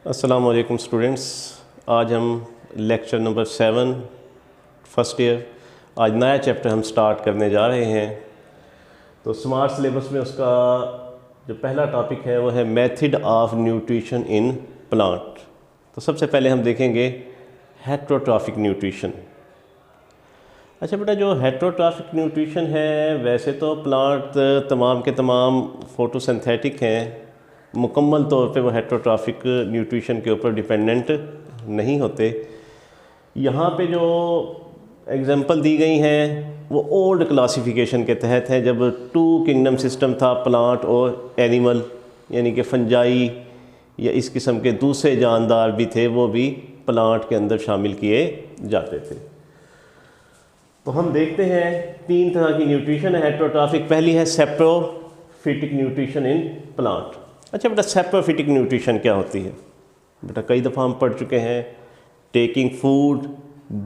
अस्सलाम वालेकुम स्टूडेंट्स। आज हम लेक्चर नंबर 7 फर्स्ट ईयर आज नया चैप्टर हम स्टार्ट करने जा रहे हैं। तो स्मार्ट सिलेबस में उसका जो पहला टॉपिक है वो है method of nutrition in plant. तो सबसे पहले हम देखेंगे हेट्रोट्रॉफिक न्यूट्रिशन। अच्छा बेटा, जो हेट्रोट्रॉफिक न्यूट्रिशन है वैसे तो प्लांट तमाम के तमाम फोटोसिंथेटिक हैं, मुकम्मल तौर पे वो हेट्रोट्रॉफिक न्यूट्रिशन के ऊपर डिपेंडेंट नहीं होते। यहाँ पे जो एग्जांपल दी गई हैं वो ओल्ड क्लासिफिकेशन के तहत है, जब 2 किंगडम सिस्टम था, प्लांट और एनिमल, यानी कि फंजाई या इस किस्म के दूसरे जानदार भी थे, वो भी प्लांट के अंदर शामिल किए जाते थे। तो हम देखते हैं 3 तरह की न्यूट्रिशन है हेट्रोट्रॉफिक। पहली है सेप्रोफिटिक न्यूट्रिशन इन प्लांट। अच्छा बेटा, सेप्रोफिटिक न्यूट्रिशन क्या होती है? बेटा कई दफ़ा हम पढ़ चुके हैं, taking food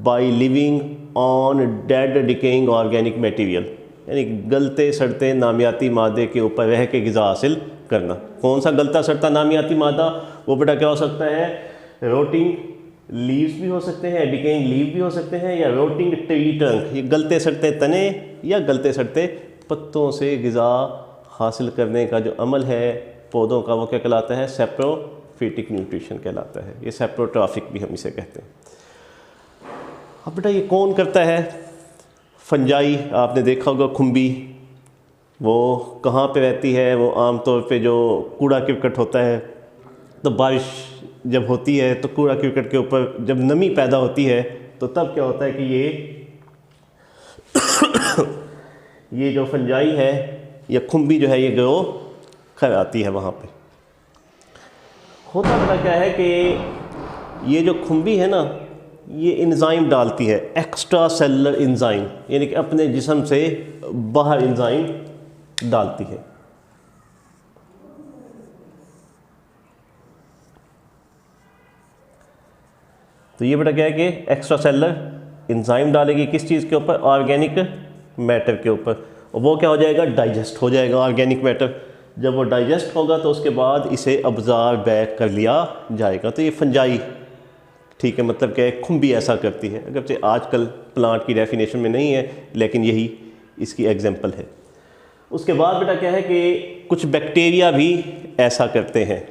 by living on dead decaying organic material, यानी गलते सड़ते नामियाती मादे के ऊपर रह के ग़िज़ा हासिल करना। कौन सा गलता सड़ता नामियाती मादा? वो बेटा क्या हो सकता है? रोटिंग लीव्स भी हो सकते हैं, डिकेइंग लीव भी हो सकते हैं, या रोटिंग ट्री ट्रंक, ये गलते सड़ते तने या गलते सड़ते पत्तों से ग़िज़ा हासिल करने का जो अमल है पौधों का, वो क्या कहलाता है? सेप्रोफिटिक न्यूट्रिशन कहलाता है। ये सेप्रोट्रॉफिक भी हम इसे कहते हैं। अब बेटा ये कौन करता है? फंजाई, आपने देखा होगा खुम्बी, वो कहाँ पे रहती है? वो आम तौर पे जो कूड़ा करकट होता है, तो बारिश जब होती है तो कूड़ा करकट के ऊपर जब नमी पैदा होती है तो तब क्या होता है कि ये जो फंजाई है या खुम्बी जो है ये ग्रो कर आती है वहाँ पे। होता बड़ा क्या है कि ये जो खुम्बी है ना, ये एंजाइम डालती है, एक्स्ट्रा सेलुलर एंजाइम, यानी कि अपने जिस्म से बाहर एंजाइम डालती है। तो ये बेटा क्या है कि एक्स्ट्रा सेलुलर एंजाइम डालेगी किस चीज़ के ऊपर? ऑर्गेनिक मैटर के ऊपर। और वो क्या हो जाएगा? डाइजेस्ट हो जाएगा ऑर्गेनिक मैटर। जब वो डाइजेस्ट होगा तो उसके बाद इसे अब्जॉर्ब बैक कर लिया जाएगा। तो ये फंजाई, ठीक है, मतलब क्या है, खुम्बी ऐसा करती है। अगरचे आजकल प्लांट की डेफिनेशन में नहीं है, लेकिन यही इसकी एग्जांपल है। उसके बाद बेटा क्या है कि कुछ बैक्टीरिया भी ऐसा करते हैं।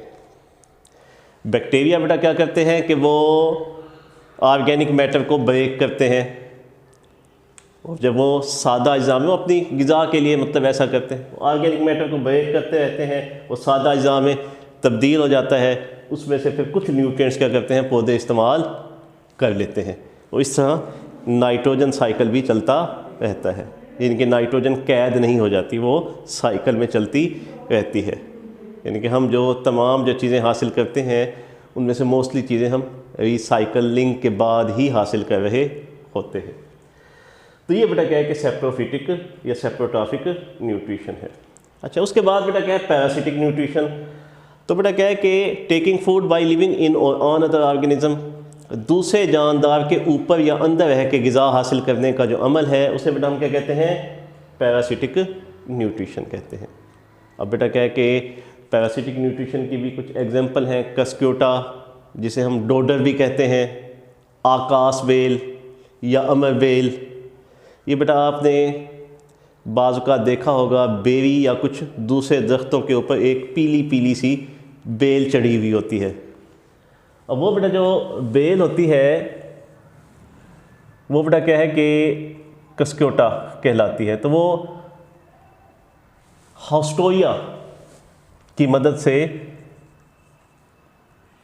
बैक्टीरिया बेटा क्या करते हैं कि वो ऑर्गेनिक मैटर को ब्रेक करते हैं, और जब वो सादा अज्जा में, वो अपनी ग़िज़ा के लिए मतलब ऐसा करते हैं, ऑर्गेनिक मैटर को ब्रेक करते रहते हैं, वो सादा अज्जा में तब्दील हो जाता है, उसमें से फिर कुछ न्यूट्रिएंट्स क्या करते हैं? पौधे इस्तेमाल कर लेते हैं। और इस तरह नाइट्रोजन साइकिल भी चलता रहता है, यानी कि नाइट्रोजन कैद नहीं हो जाती, वो साइकिल में चलती रहती है। यानी कि हम जो तमाम जो चीज़ें हासिल करते हैं उनमें से मोस्टली चीज़ें हम रिसाइकलिंग के बाद ही हासिल कर रहे होते हैं। तो ये बेटा क्या है कि सेप्रोफिटिक या सेप्रोट्रॉफिक न्यूट्रिशन है। अच्छा, उसके बाद बेटा क्या है? Parasitic nutrition. तो बेटा क्या है कि taking food by living in और ऑन अदर ऑर्गेनिज्म, दूसरे जानदार के ऊपर या अंदर रह के ग़िज़ा हासिल करने का जो अमल है उसे बेटा हम क्या कहते हैं? पैरासिटिक न्यूट्रिशन कहते हैं। अब बेटा क्या है कि पैरासिटिक न्यूट्रिशन की भी कुछ एग्जांपल हैं। कस्क्योटा, जिसे हम डोडर भी कहते हैं, आकाश बेल या अमर बेल। ये बेटा आपने बाज़ का देखा होगा, बेरी या कुछ दूसरे दरख्तों के ऊपर एक पीली पीली सी बेल चढ़ी हुई होती है। अब वो बेटा जो बेल होती है वो बेटा क्या है कि कस्क्योटा कहलाती है। तो वो हाउस्टोरिया की मदद से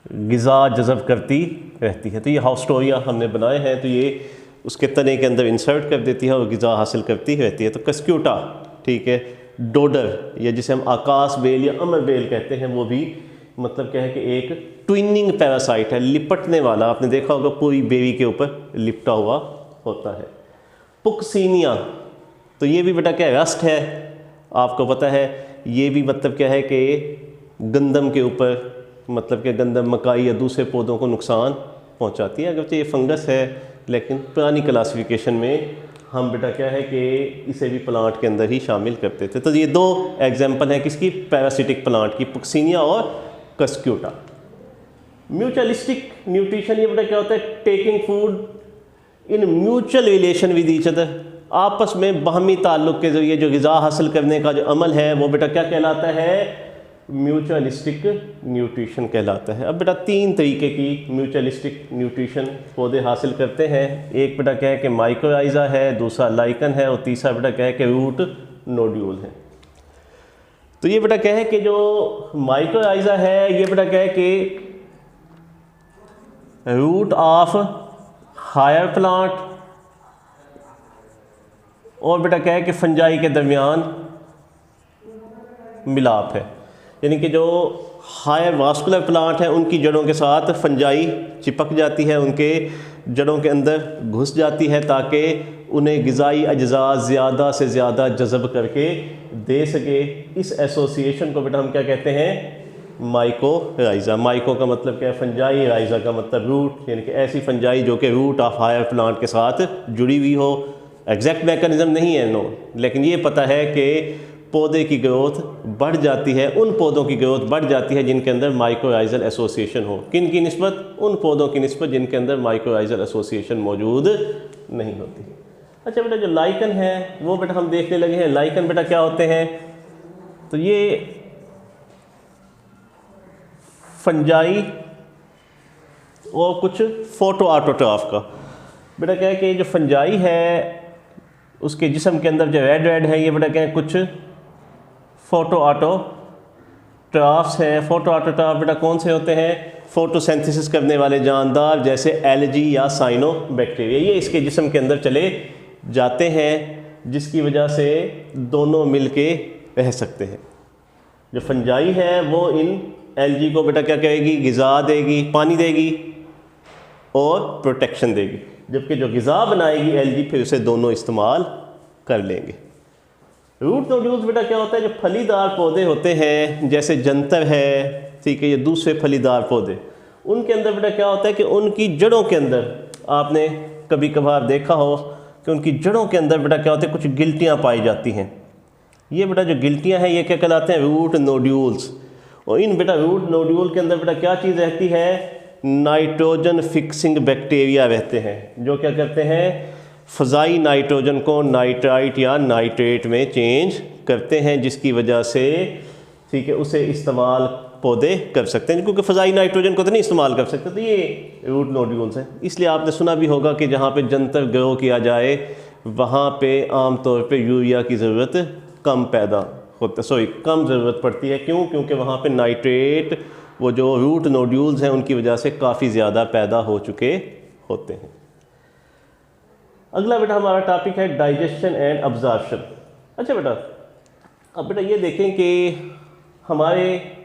ग़िज़ा जज़ब करती रहती है। तो ये हाउस्टोरिया हमने बनाए हैं, तो ये उसके तने के अंदर इंसर्ट कर देती है और ग़िज़ा हासिल करती रहती है। तो कस्क्योटा, ठीक है, डोडर या जिसे हम आकाश बेल या अमर बेल कहते हैं, वो भी मतलब क्या है कि एक ट्विनिंग पैरासाइट है, लिपटने वाला। आपने देखा होगा पूरी बेरी के ऊपर लिपटा हुआ होता है। पुक्सिनिया, तो ये भी बेटा क्या है? रस्ट है, आपको पता है। ये भी मतलब क्या है कि गंदम के ऊपर, मतलब कि गंदम, मकाई या दूसरे पौधों को नुकसान पहुंचाती है। अगरचे ये फंगस है, लेकिन पुरानी क्लासिफिकेशन में हम बेटा क्या है कि इसे भी प्लांट के अंदर ही शामिल करते थे। तो ये 2 एग्जांपल हैं किसकी? पैरासिटिक प्लांट की, पुक्सिनिया और कस्क्योटा। म्यूचुअलिस्टिक न्यूट्रिशन ये बेटा क्या होता है, taking food in mutual relation with each other, आपस में बाहमी ताल्लुक़ के ज़रिए जो ग़िज़ा हासिल करने का जो अमल है वो बेटा क्या कहलाता है, म्यूचुअलिस्टिक न्यूट्रिशन कहलाता है। अब बेटा 3 तरीके की म्यूचुअलिस्टिक न्यूट्रिशन पौधे हासिल करते हैं। एक बेटा क्या है कि माइकोराइज़ा है, दूसरा लाइकन है, और तीसरा बेटा क्या है कि रूट नोड्यूल है। तो ये बेटा क्या है कि जो माइकोराइज़ा है ये बेटा क्या है कि रूट ऑफ हायर प्लांट और बेटा क्या है कि फंजाई के दरमियान मिलाप है, यानी कि जो हायर वास्कुलर प्लांट है उनकी जड़ों के साथ फंजाई चिपक जाती है, उनके जड़ों के अंदर घुस जाती है ताकि उन्हें ग़िज़ाई अज्जा ज़्यादा से ज़्यादा जज़ब करके दे सके। इस एसोसिएशन को बेटा हम क्या कहते हैं, माइकोराइज़ा। माइको का मतलब क्या है, फंजाई, राइज़ा का मतलब रूट, यानी कि ऐसी फंजाई जो कि रूट ऑफ हायर प्लांट के साथ जुड़ी हुई हो। एग्जैक्ट मैकेनिज़्म नहीं है नो, लेकिन ये पता है कि पौधे की ग्रोथ बढ़ जाती है, उन पौधों की ग्रोथ बढ़ जाती है जिनके अंदर माइकोराइज़ल एसोसिएशन हो। किन की निस्बत, उन पौधों की निस्बत जिनके अंदर माइकोराइज़ल एसोसिएशन मौजूद नहीं होती। अच्छा बेटा जो लाइकन है वो बेटा हम देखने लगे हैं। लाइकन बेटा क्या होते हैं, तो ये फंजाई और कुछ फोटो ऑटोट्रॉफ का बेटा क्या है कि जो फंजाई है उसके जिस्म के अंदर जो रेड रेड है ये बेटा क्या है कुछ फोटो ऑटोट्रॉफ्स हैं। फोटो ऑटोट्रॉफ बेटा कौन से होते हैं, फोटोसिंथेसिस करने वाले जानदार जैसे एलजी या साइनोबैक्टीरिया, ये इसके जिस्म के अंदर चले जाते हैं जिसकी वजह से दोनों मिलके रह सकते हैं। जो फंजाई है वो इन एलजी को बेटा क्या कहेगी, ग़िज़ा देगी, पानी देगी और प्रोटेक्शन देगी, जबकि जो ग़िज़ा बनाएगी एलजी फिर उसे दोनों इस्तेमाल कर लेंगे। रूट नोड्यूल्स बेटा क्या होता है, जो फलीदार पौधे होते हैं जैसे जंतर है, ठीक है, ये दूसरे फलीदार पौधे, उनके अंदर बेटा क्या होता है कि उनकी जड़ों के अंदर आपने कभी कभार देखा हो कि उनकी जड़ों के अंदर बेटा क्या होता है कुछ गिल्टियाँ पाई जाती हैं। ये बेटा जो गिल्टियाँ हैं ये क्या कहलाते हैं, रूट नोड्यूल्स। और इन बेटा रूट नोड्यूल के अंदर बेटा क्या चीज़ रहती है, नाइट्रोजन फिक्सिंग बैक्टीरिया रहते हैं, जो क्या करते हैं फ़ज़ाई नाइट्रोजन को नाइट्राइट या नाइट्रेट में चेंज करते हैं, जिसकी वजह से ठीक है उसे इस्तेमाल पौधे कर सकते हैं, क्योंकि फ़ज़ाई नाइट्रोजन को तो नहीं इस्तेमाल कर सकते। तो ये रूट नोड्यूल्स हैं। इसलिए आपने सुना भी होगा कि जहाँ पे जंतर ग्रो किया जाए वहाँ पे आमतौर पे यूरिया की ज़रूरत कम कम ज़रूरत पड़ती है। क्यों? क्योंकि वहाँ पे नाइट्रेट वो जो रूट नोड्यूल्स हैं उनकी वजह से काफ़ी ज़्यादा पैदा हो चुके होते हैं। अगला बेटा हमारा टॉपिक है डाइजेशन एंड अब्जॉर्प्शन। अच्छा बेटा, अब बेटा ये देखें कि हमारे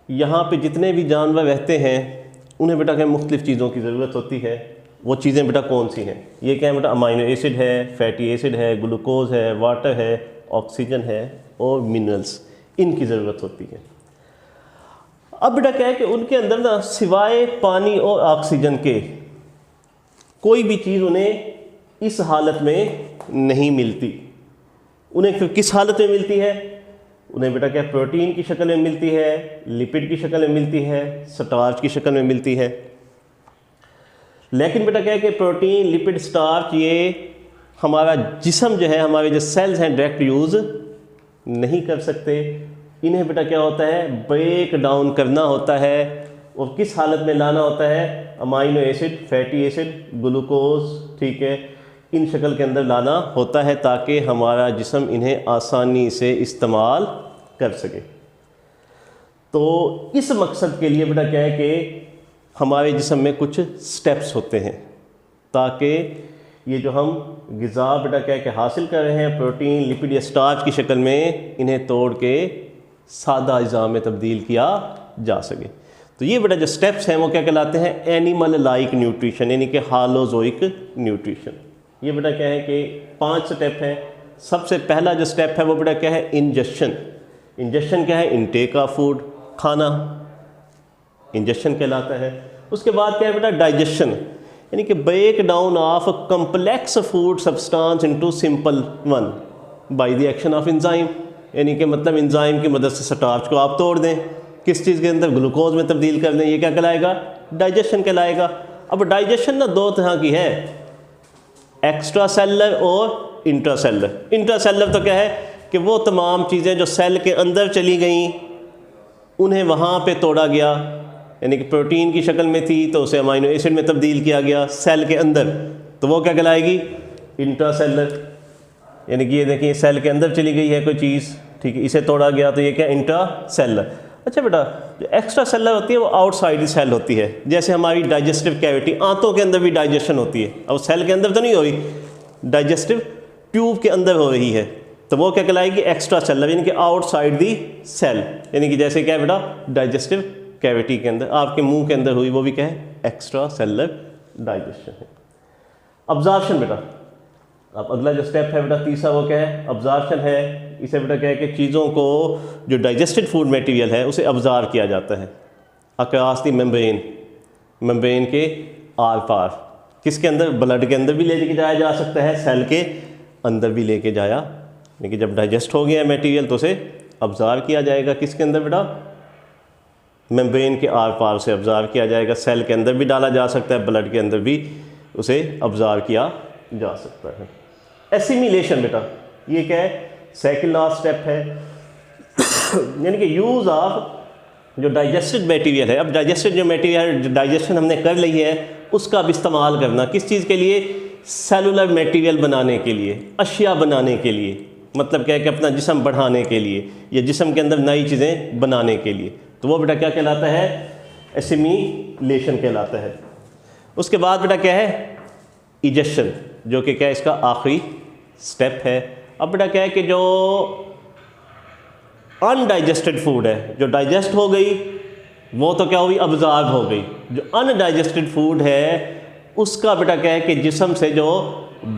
यहाँ पे जितने भी जानवर रहते हैं उन्हें बेटा क्या मुख्तलिफ़ चीज़ों की ज़रूरत होती है। वो चीज़ें बेटा कौन सी हैं? ये क्या है बेटा, अमाइनो एसिड है, फैटी एसिड है, ग्लूकोज है, वाटर है, ऑक्सीजन है और मिनरल्स, इनकी ज़रूरत होती है। अब बेटा क्या है कि उनके अंदर ना सिवाय पानी और ऑक्सीजन के कोई भी चीज़ उन्हें इस हालत में नहीं मिलती। उन्हें फिर किस हालत में मिलती है? उन्हें बेटा क्या प्रोटीन की शक्ल में मिलती है, लिपिड की शक्ल में मिलती है, स्टार्च की शक्ल में मिलती है। लेकिन बेटा क्या है कि प्रोटीन, लिपिड, स्टार्च ये हमारा जिस्म जो है, हमारे जो सेल्स हैं डायरेक्ट यूज़ नहीं कर सकते। इन्हें बेटा क्या होता है, ब्रेक डाउन करना होता है। और किस हालत में लाना होता है? Amino acid, fatty acid, glucose, ठीक है, इन शक्ल के अंदर लाना होता है ताकि हमारा जिस्म इन्हें आसानी से इस्तेमाल कर सके। तो इस मकसद के लिए बेटा क्या है कि हमारे जिस्म में कुछ स्टेप्स होते हैं ताकि ये जो हम ग़िज़ा बेटा क्या है कि हासिल कर रहे हैं प्रोटीन, लिपिड या स्टार्च की शक्ल में, इन्हें तोड़ के सादा अज़ा में तब्दील किया जा सके। तो ये बेटा जो स्टेप्स हैं वो क्या कहलाते हैं? एनिमल लाइक न्यूट्रिशन, यानी कि हालोजोइक न्यूट्रिशन। ये बेटा क्या है कि 5 स्टेप हैं। सबसे पहला जो स्टेप है वो बेटा क्या है? इंजेक्शन। इंजेक्शन क्या है? इनटेक ऑफ फूड, खाना इंजेक्शन कहलाता है। उसके बाद क्या है बेटा? डाइजेशन, यानी कि break down of complex food substance into simple one by the action of enzyme, यानी कि मतलब एंजाइम की मदद से स्टार्च को आप तोड़ दें। किस चीज़ के अंदर, ग्लूकोज में तब्दील कर दें, ये क्या कहलाएगा, डाइजेशन कहलाएगा। अब डाइजेशन ना दो तरह की है, एक्स्ट्रा सेलुलर और इंट्रा सेलुलर। इंट्रा सेलुलर तो क्या है कि वो तमाम चीज़ें जो सेल के अंदर चली गई उन्हें वहाँ पे तोड़ा गया, यानी कि प्रोटीन की शक्ल में थी तो उसे अमाइनो एसिड में तब्दील किया गया सेल के अंदर, तो वो क्या कहलाएगी, इंट्रा सेलुलर। यानी कि ये देखिए सेल के अंदर चली गई है कोई चीज़, ठीक है, इसे तोड़ा गया तो ये क्या, इंट्रा सेलुलर। अच्छा बेटा, जो एक्स्ट्रा सेलुलर होती है वो आउटसाइड सेल होती है, जैसे हमारी डाइजेस्टिव कैविटी, आंतों के अंदर भी डाइजेशन होती है, अब सेल के अंदर तो नहीं हो रही, डाइजेस्टिव ट्यूब के अंदर हो रही है, तो वो क्या कहलाएगी, एक्स्ट्रा सेलुलर, यानी कि आउटसाइड दी सेल। यानी कि जैसे क्या है बेटा, डाइजेस्टिव कैविटी के अंदर, आपके मुंह के अंदर हुई, वो भी क्या है, एक्स्ट्रा सेलुलर डाइजेशन है। अब्जॉर्प्शन बेटा, अब अगला जो स्टेप है बेटा तीसरा, वो क्या है, अब्जॉर्प्शन है। इसे बेटा क्या है कि चीज़ों को, जो डाइजेस्टेड फूड मटेरियल है उसे अब्जॉर्ब किया जाता है अक्रॉस द मेम्ब्रेन, मेम्ब्रेन के आर पार, किसके अंदर, ब्लड के अंदर भी लेके जाया जा सकता है, सेल के अंदर भी लेके जाया, यानी कि जब डाइजेस्ट हो गया मटेरियल तो उसे अब्जॉर्ब किया जाएगा, किसके अंदर बेटा, मेम्ब्रेन के आर पार से अब्जॉर्ब किया जाएगा, सेल के अंदर भी डाला जा सकता है, ब्लड के अंदर भी उसे अब्जॉर्ब किया जा सकता है। एसिमिलेशन बेटा, ये क्या है, सेकंड लास्ट स्टेप है, यानी कि यूज़ ऑफ जो डाइजेस्टेड मटेरियल है। अब डाइजेस्टेड जो मटेरियल, डाइजेशन हमने कर ली है, उसका अब इस्तेमाल करना किस चीज़ के लिए, सेलुलर मटेरियल बनाने के लिए, अशिया बनाने के लिए, मतलब क्या है कि अपना जिस्म बढ़ाने के लिए या जिस्म के अंदर नई चीज़ें बनाने के लिए, तो वो बेटा क्या कहलाता है, एसिमिलेशन कहलाता है। उसके बाद बेटा क्या है, इजेक्शन, जो कि क्या है, इसका आखिरी स्टेप है। अब बेटा क्या है कि जो अनडाइजेस्टेड फूड है, जो डाइजेस्ट हो गई वो तो क्या हुई, अब्जॉर्ब हो गई, जो अनडाइजेस्टेड फूड है उसका बेटा क्या है कि जिस्म से जो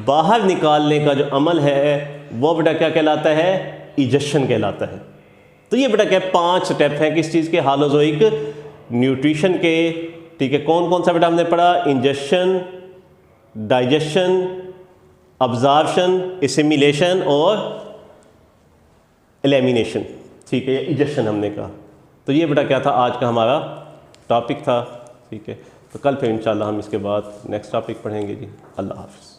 बाहर निकालने का जो अमल है वो बेटा क्या कहलाता है, इजेक्शन कहलाता है। तो ये बेटा क्या है, 5 स्टेप हैं किस चीज़ के, हालोजोइक न्यूट्रिशन के, ठीक है। कौन कौन सा बेटा हमने पढ़ा, इंजेक्शन, डाइजेशन, अब्जॉर्प्शन, एसिमिलेशन और एलिमिनेशन, ठीक है, ये इजेक्शन हमने कहा। तो ये बेटा क्या था, आज का हमारा टॉपिक था, ठीक है। तो कल फिर इंशाल्लाह हम इसके बाद नेक्स्ट टॉपिक पढ़ेंगे जी। अल्लाह हाफ़िज़।